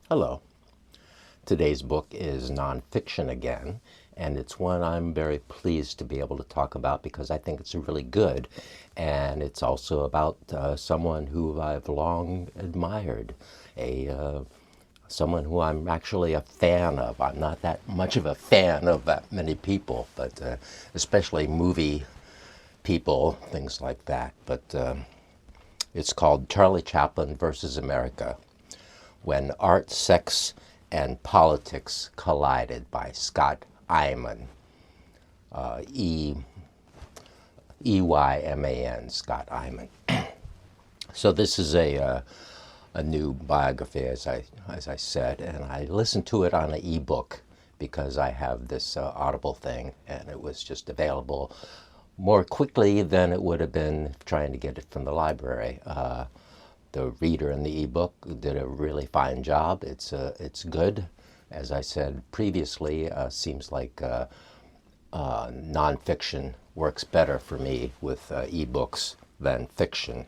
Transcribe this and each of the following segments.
Hello. Today's book is nonfiction again, and it's one I'm very pleased to be able to talk about because I think it's really good. And it's also about someone who I've long admired, a someone who I'm actually a fan of. I'm not that much of a fan of that many people, but especially movie people, things like that. But it's called Charlie Chaplin versus America: When Art, Sex, and Politics Collided, by Scott Eyman, E Eyman, Scott Eyman. So this is a new biography, as I said, and I listened to it on an ebook because I have this Audible thing, and it was just available more quickly than it would have been trying to get it from the library. The reader in the ebook did a really fine job. It's good. As I said previously, seems like nonfiction works better for me with ebooks than fiction.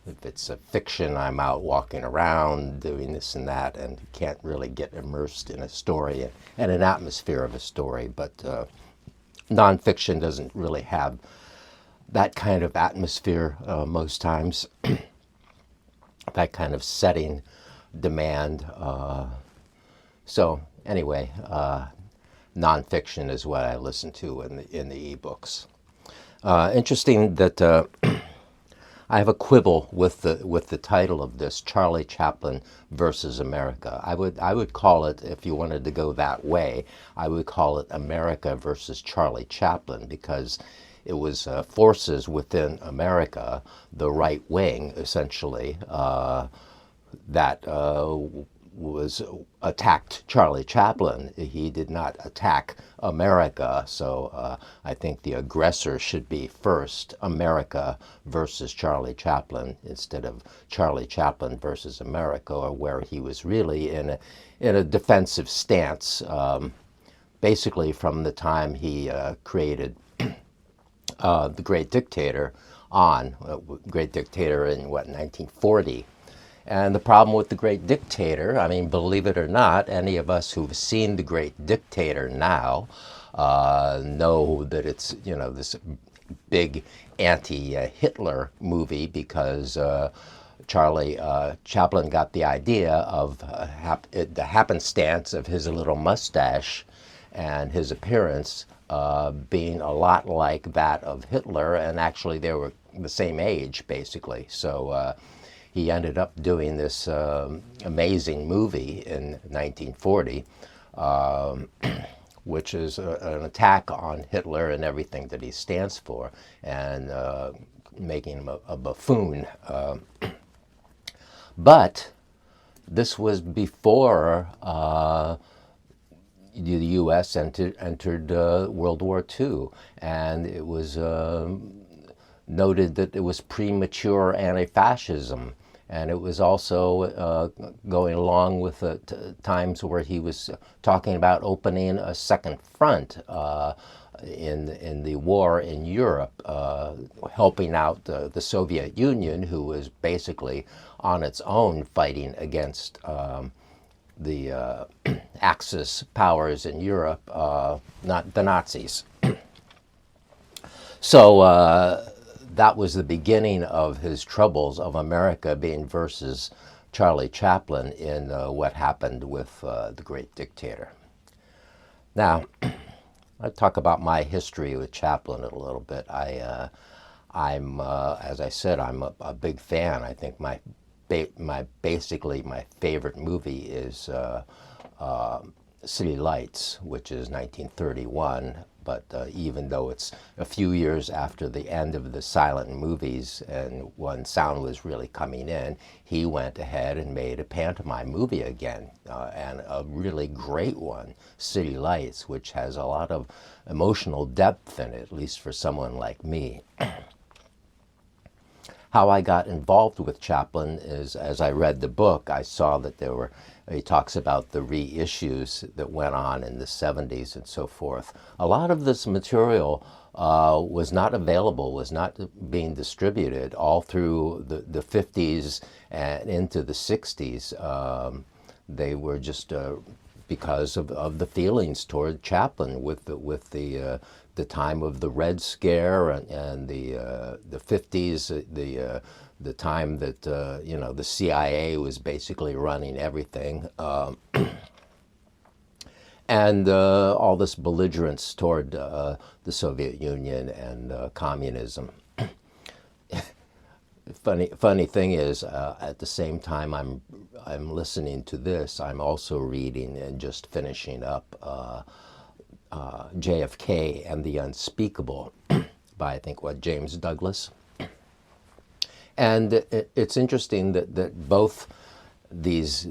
If it's a fiction, I'm out walking around doing this and that and can't really get immersed in a story and an atmosphere of a story. But nonfiction doesn't really have that kind of atmosphere most times. That kind of setting demand. So anyway, nonfiction is what I listen to in the ebooks. Interesting that I have a quibble with the title of this, Charlie Chaplin versus America. I would call it, if you wanted to go that way, I would call it America versus Charlie Chaplin, because it was forces within America, the right wing, essentially, that was attacked Charlie Chaplin. He did not attack America, so I think the aggressor should be first America versus Charlie Chaplin, instead of Charlie Chaplin versus America, or where he was really in a defensive stance, basically from the time he created The Great Dictator Great Dictator in, 1940. And the problem with The Great Dictator, I mean, believe it or not, any of us who've seen The Great Dictator now know that it's, this big anti-Hitler movie, because Charlie Chaplin got the idea of the happenstance of his little mustache and his appearance being a lot like that of Hitler, and actually they were the same age, basically. So he ended up doing this amazing movie in 1940, which is an attack on Hitler and everything that he stands for, and making him a buffoon. But this was before the U.S. entered World War II, and it was noted that it was premature anti-fascism, and it was also going along with the times where he was talking about opening a second front in the war in Europe, helping out the Soviet Union, who was basically on its own fighting against the Axis powers in Europe, not the Nazis. So that was the beginning of his troubles of America being versus Charlie Chaplin in what happened with The Great Dictator. Now, I'll talk about my history with Chaplin a little bit. I'm, as I said, I'm a big fan. I think basically my favorite movie is City Lights, which is 1931. But even though it's a few years after the end of the silent movies and when sound was really coming in, he went ahead and made a pantomime movie again, and a really great one, City Lights, which has a lot of emotional depth in it, at least for someone like me. How I got involved with Chaplin is, as I read the book, I saw that he talks about the reissues that went on in the 70s and so forth. A lot of this material was not available, was not being distributed all through the 50s and into the 60s. they were just because of the feelings toward Chaplin with the time of the Red Scare and the 50s, the time that the CIA was basically running everything, and all this belligerence toward the Soviet Union and communism. Funny thing is, at the same time I'm listening to this, I'm also reading and just finishing up JFK and the Unspeakable by, I think, James Douglas. And it's interesting that both these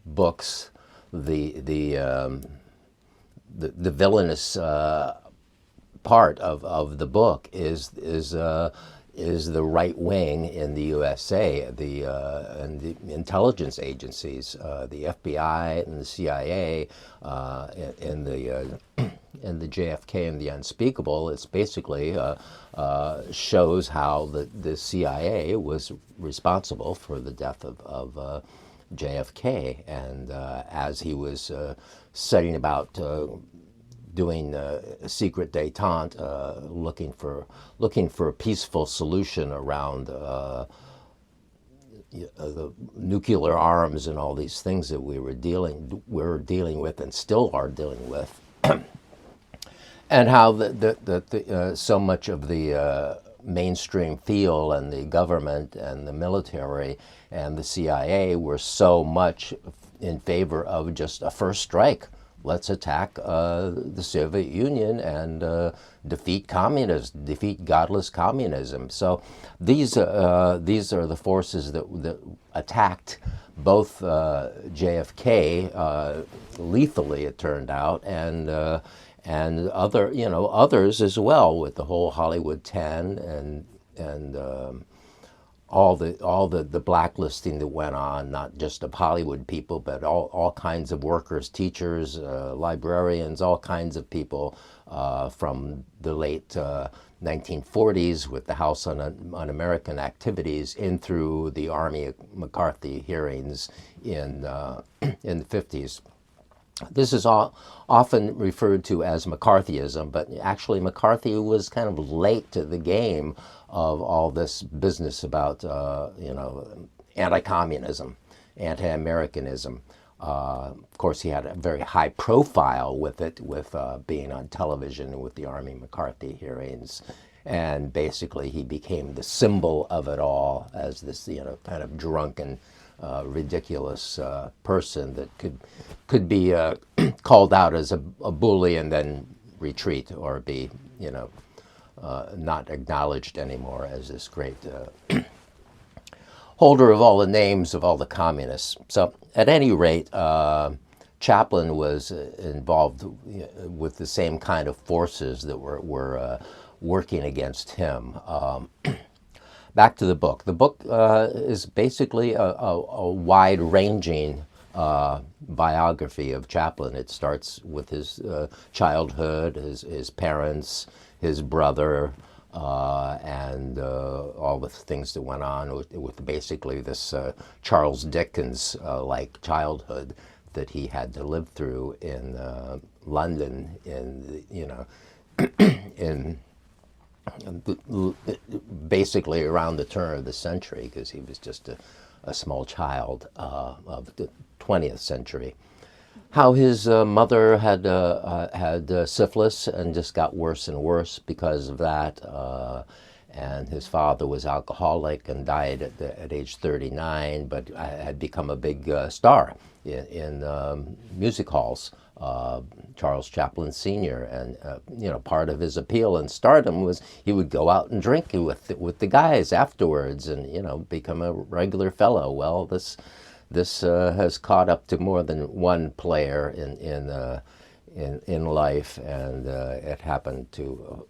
books, the villainous part of the book is the right wing in the USA, and the intelligence agencies, the FBI and the CIA, and the JFK and the Unspeakable. It's basically shows how the CIA was responsible for the death of JFK, and as he was setting about doing a secret détente, looking for a peaceful solution around the nuclear arms and all these things that we were dealing with and still are dealing with, and how so much of the mainstream feel and the government and the military and the CIA were so much in favor of just a first strike. Let's attack the Soviet Union and defeat communism, defeat godless communism. So these are the forces that attacked both JFK lethally, it turned out, and others as well, with the whole Hollywood 10 and all the blacklisting that went on, not just of Hollywood people, but all kinds of workers, teachers, librarians, all kinds of people from the late 1940s with the House on Un-American Activities in through the Army McCarthy hearings in the 50s. This is often referred to as McCarthyism, but actually McCarthy was kind of late to the game of all this business about anti-communism, anti-Americanism. Of course, he had a very high profile with it, with being on television with the Army McCarthy hearings, and basically he became the symbol of it all as this kind of drunken, ridiculous person that could be called out as a bully and then retreat, or be not acknowledged anymore as this great holder of all the names of all the communists. So at any rate, Chaplin was involved with the same kind of forces that were working against him. Back to the book. The book is basically a wide-ranging biography of Chaplin. It starts with his childhood, his parents, his brother, and all the things that went on with basically this Charles Dickens-like childhood that he had to live through in London in basically around the turn of the century, because he was just a small child of the 20th century. How his mother had syphilis and just got worse and worse because of that, and his father was alcoholic and died at age 39, but had become a big star in music halls. Charles Chaplin Sr. And part of his appeal and stardom was he would go out and drink with the guys afterwards, and become a regular fellow. Well, this has caught up to more than one player in life, and it happened to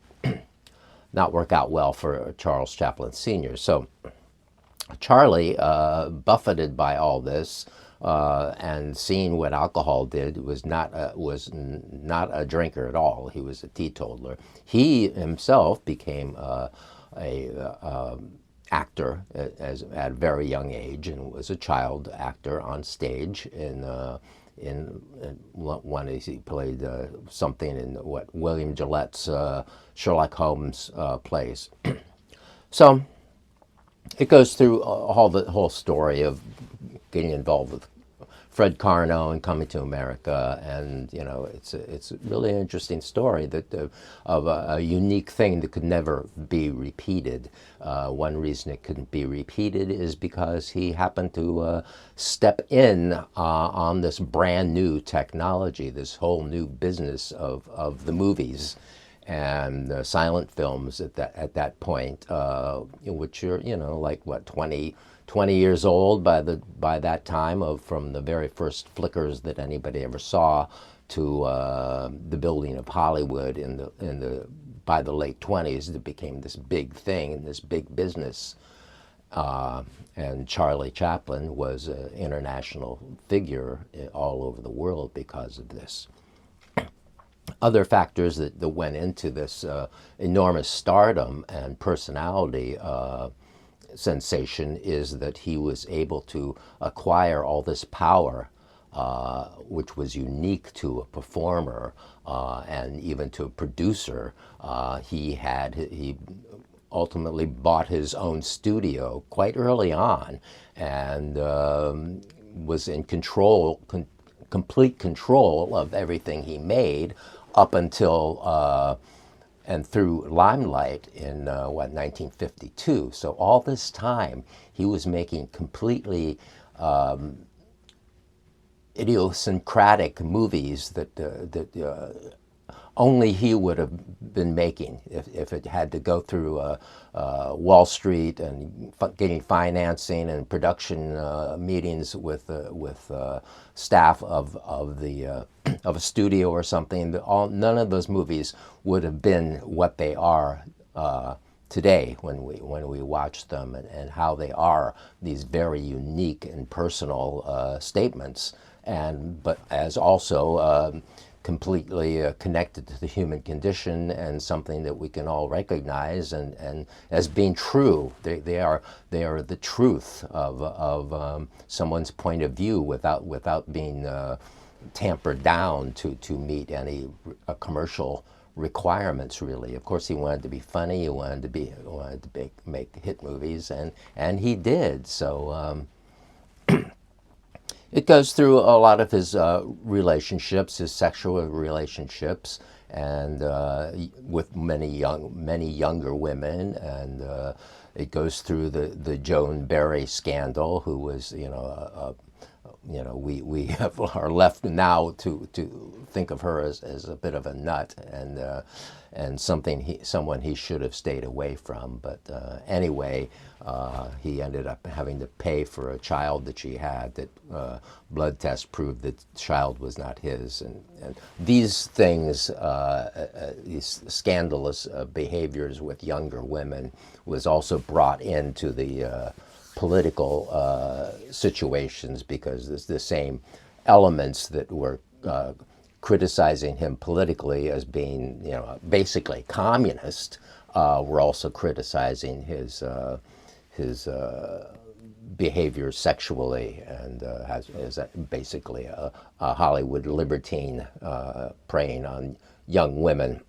not work out well for Charles Chaplin Sr. So Charlie, buffeted by all this, and seeing what alcohol did, was not a drinker at all. He was a teetotaler. He himself became a actor at a very young age, and was a child actor on stage in one he played something in what William Gillette's Sherlock Holmes plays. So it goes through the whole story of getting involved with Fred Carno and coming to America, and it's a really interesting story of a unique thing that could never be repeated. One reason it couldn't be repeated is because he happened to step in on this brand new technology, this whole new business of the movies and silent films at that point, which are like what 20 years old by that time, from the very first flickers that anybody ever saw to the building of Hollywood by the late 20s. It became this big thing and this big business. And Charlie Chaplin was an international figure all over the world because of this. Other factors that went into this enormous stardom and personality sensation is that he was able to acquire all this power, which was unique to a performer and even to a producer. He ultimately bought his own studio quite early on, and was in complete control of everything he made up until and through Limelight in 1952. So all this time he was making completely idiosyncratic movies that only he would have been making if it had to go through Wall Street and getting financing and production meetings with staff of a studio or something. None of those movies would have been what they are today when we watch them, and how they are these very unique and personal statements, but as also completely connected to the human condition, and something that we can all recognize and as being true. They are the truth of someone's point of view without being tampered down to meet any commercial requirements, really. Of course, he wanted to be funny. He wanted to make hit movies, and he did. So. It goes through a lot of his relationships, his sexual relationships, and with many younger women, and it goes through the Joan Barry scandal, who was we are left now to think of her as a bit of a nut, and someone he should have stayed away from. But anyway, he ended up having to pay for a child that she had that blood test proved that the child was not his. And these things, these scandalous behaviors with younger women, was also brought into the political situations, because there's the same elements that were criticizing him politically as being, basically communist, were also criticizing his behavior sexually, and as basically a Hollywood libertine preying on young women.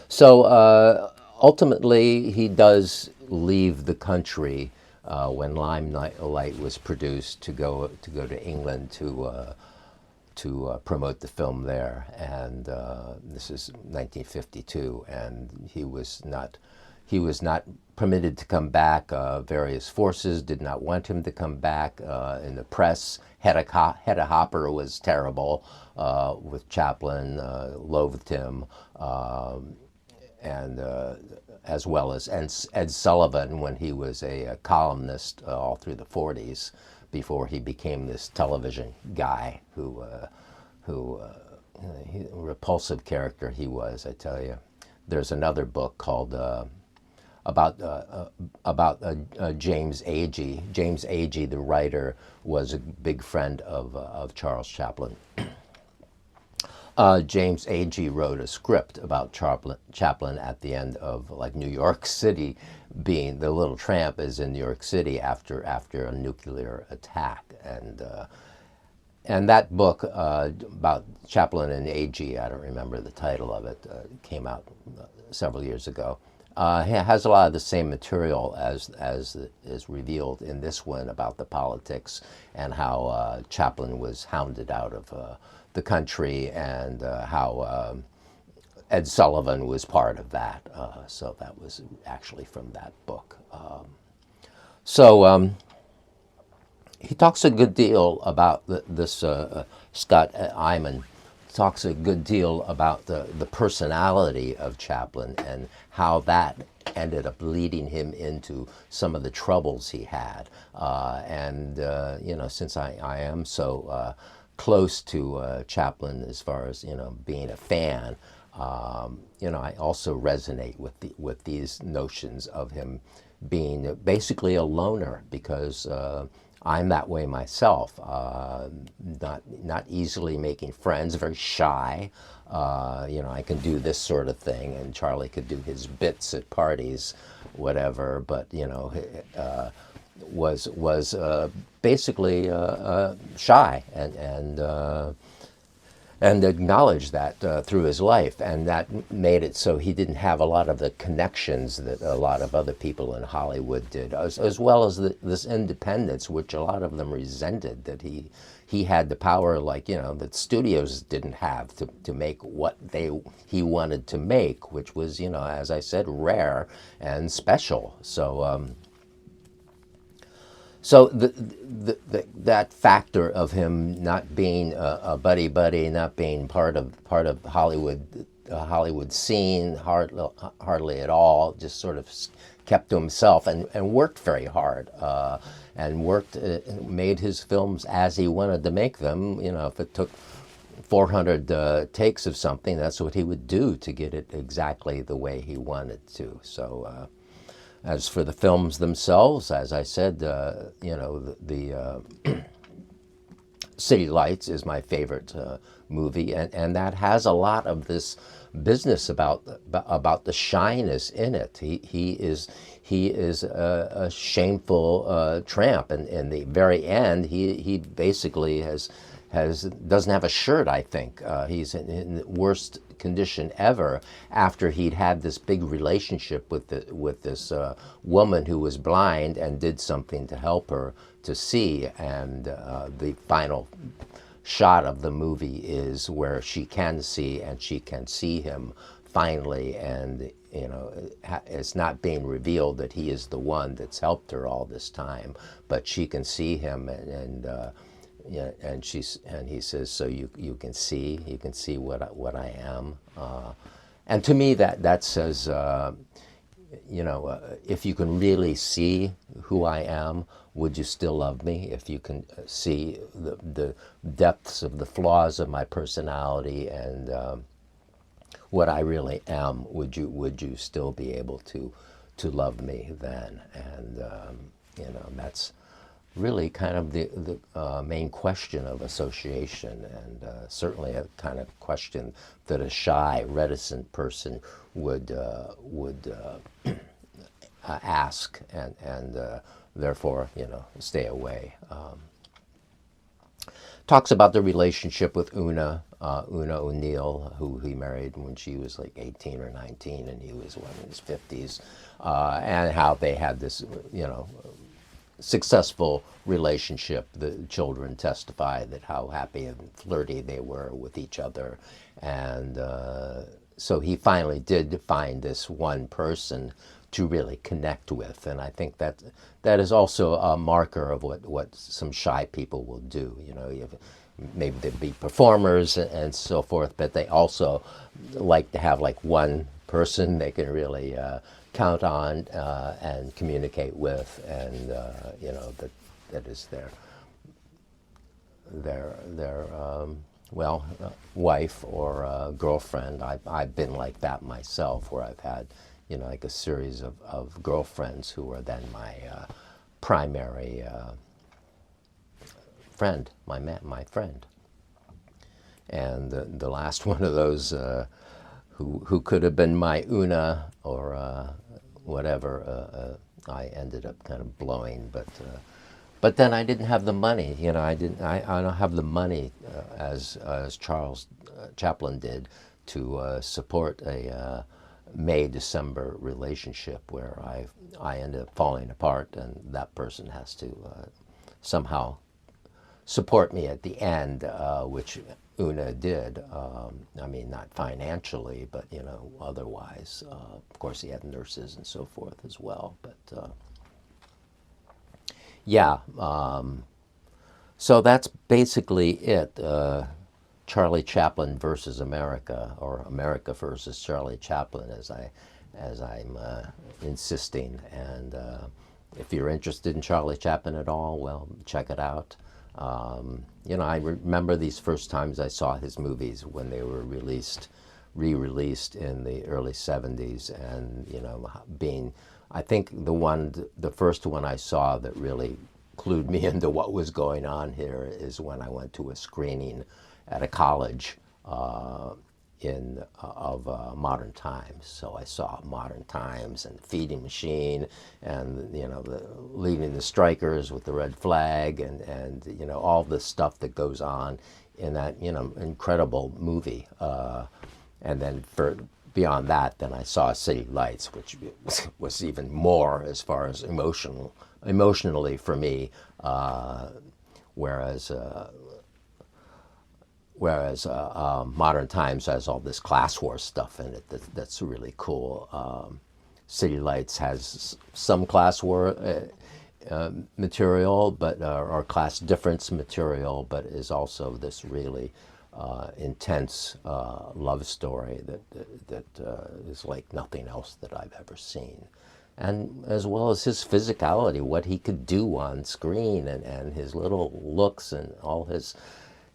So ultimately, he does leave the country when Limelight was produced to go to England to promote the film there, and this is 1952, and he was not permitted to come back. Various forces did not want him to come back. In the press, Hedda Hopper was terrible with Chaplin, loathed him, and as well as Ed Sullivan, when he was a columnist all through the 40s, before he became this television guy who repulsive character he was, I tell you. There's another book called about James Agee. James Agee, the writer, was a big friend of Charles Chaplin. James Agee wrote a script about Chaplin at the end of New York City being the little tramp is in New York City after a nuclear attack, and that book about Chaplin and AG, I don't remember the title of it, came out several years ago. Has a lot of the same material as is revealed in this one about the politics and how Chaplin was hounded out of the country, and how Ed Sullivan was part of that. So that was actually from that book. He talks a good deal about this, Scott Eyman talks a good deal about the personality of Chaplin and how that ended up leading him into some of the troubles he had. You know, since I am so close to Chaplin as far as, you know, being a fan, you know, I also resonate with these notions of him being basically a loner, because I'm that way myself. Not easily making friends, very shy. You know, I can do this sort of thing, and Charlie could do his bits at parties, whatever. But you know, was basically shy, and acknowledged that through his life, and that made it so he didn't have a lot of the connections that a lot of other people in Hollywood did, as well as this independence, which a lot of them resented, that he had the power, like, you know, that studios didn't have to make what he wanted to make, which was, you know, as I said, rare and special. So that factor of him not being a buddy, not being part of Hollywood, Hollywood scene, hardly at all, just sort of kept to himself and worked very hard, and made his films as he wanted to make them. You know, if it took 400 takes of something, that's what he would do to get it exactly the way he wanted to. So. As for the films themselves, as I said, you know, the City Lights is my favorite movie, and that has a lot of this business about the shyness in it. He is a shameful tramp, and in the very end, he basically doesn't have a shirt. I think he's in the worst condition ever after he'd had this big relationship with this woman who was blind and did something to help her to see. And the final shot of the movie is where she can see, and she can see him finally, and you know, it's not being revealed that he is the one that's helped her all this time, but she can see him, and yeah, and he says, so you can see what I am, and to me that says, you know, if you can really see who I am, would you still love me? If you can see the depths of the flaws of my personality and what I really am, would you still be able to love me then? And you know, that's really kind of the main question of association, and certainly a kind of question that a shy, reticent person would ask, and therefore, you know, stay away. Talks about the relationship with Una O'Neill, who he married when she was like 18 or 19, and he was in his 50s, and how they had this, you know, successful relationship. The children testify that how happy and flirty they were with each other, and so he finally did find this one person to really connect with, and I think that is also a marker of what some shy people will do. You know, maybe they'd be performers and so forth, but they also like to have like one person they can really count on and communicate with, and you know, that is their wife or girlfriend. I've been like that myself, where I've had, you know, like a series of girlfriends who are then my primary friend, my friend. And the last one of those, who could have been my Una, or whatever, I ended up kind of blowing. But then I didn't have the money. I don't have the money as Charles Chaplin did to support a May-December relationship where I ended up falling apart, and that person has to somehow support me at the end, which Una did. I mean, not financially, but otherwise. Of course, he had nurses and so forth as well. But yeah, so that's basically it. Charlie Chaplin versus America, or America versus Charlie Chaplin, as I'm insisting. And if you're interested in Charlie Chaplin at all, well, check it out. I remember these first times I saw his movies when they were re-released in the early 70s, and I think the first one I saw that really clued me into what was going on here is when I went to a screening at a college of Modern Times. So I saw Modern Times and Feeding Machine, and the Leading the Strikers with the red flag, and all the stuff that goes on in that incredible movie. And then beyond that, then I saw City Lights, which was even more as far as emotionally for me, whereas Modern Times has all this class war stuff in it that's really cool. City Lights has some class war material, but or class difference material, but is also this really intense love story that is like nothing else that I've ever seen. And as well as his physicality, what he could do on screen, and his little looks and all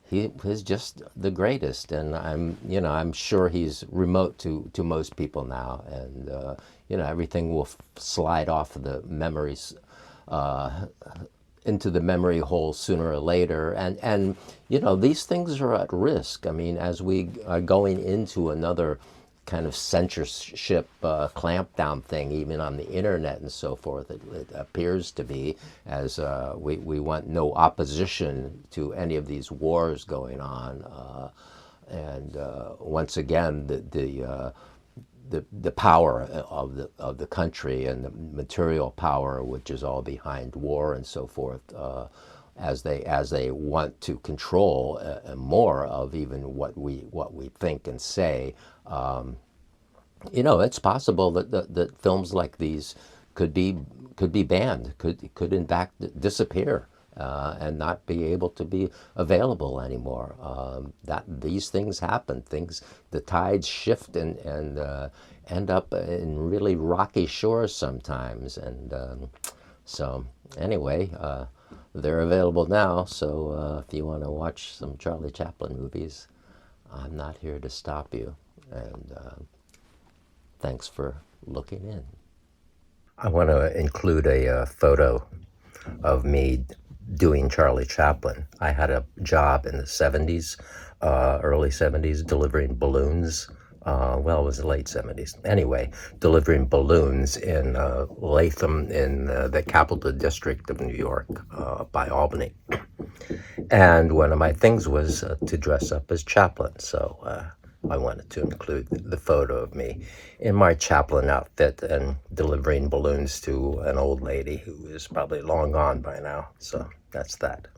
he's just the greatest. And I'm sure he's remote to most people now, and everything will slide off the memories into the memory hole sooner or later. And these things are at risk. I mean, as we are going into another kind of censorship clampdown thing, even on the internet and so forth, it appears to be, as we want no opposition to any of these wars going on. And once again, the power of the country, and the material power, which is all behind war and so forth, as they want to control more of even what we think and say. It's possible that films like these could be banned, could in fact disappear, and not be able to be available anymore. That these things happen. The tides shift and end up in really rocky shores sometimes. And so anyway, they're available now. So if you want to watch some Charlie Chaplin movies, I'm not here to stop you. And thanks for looking in. I want to include a photo of me doing Charlie Chaplin. I had a job in the 70s, early 70s, delivering balloons. Well, it was the late 70s. Anyway, delivering balloons in Latham, in the Capital District of New York, by Albany. And one of my things was to dress up as Chaplin. So I wanted to include the photo of me in my Chaplin outfit and delivering balloons to an old lady who is probably long gone by now. So that's that.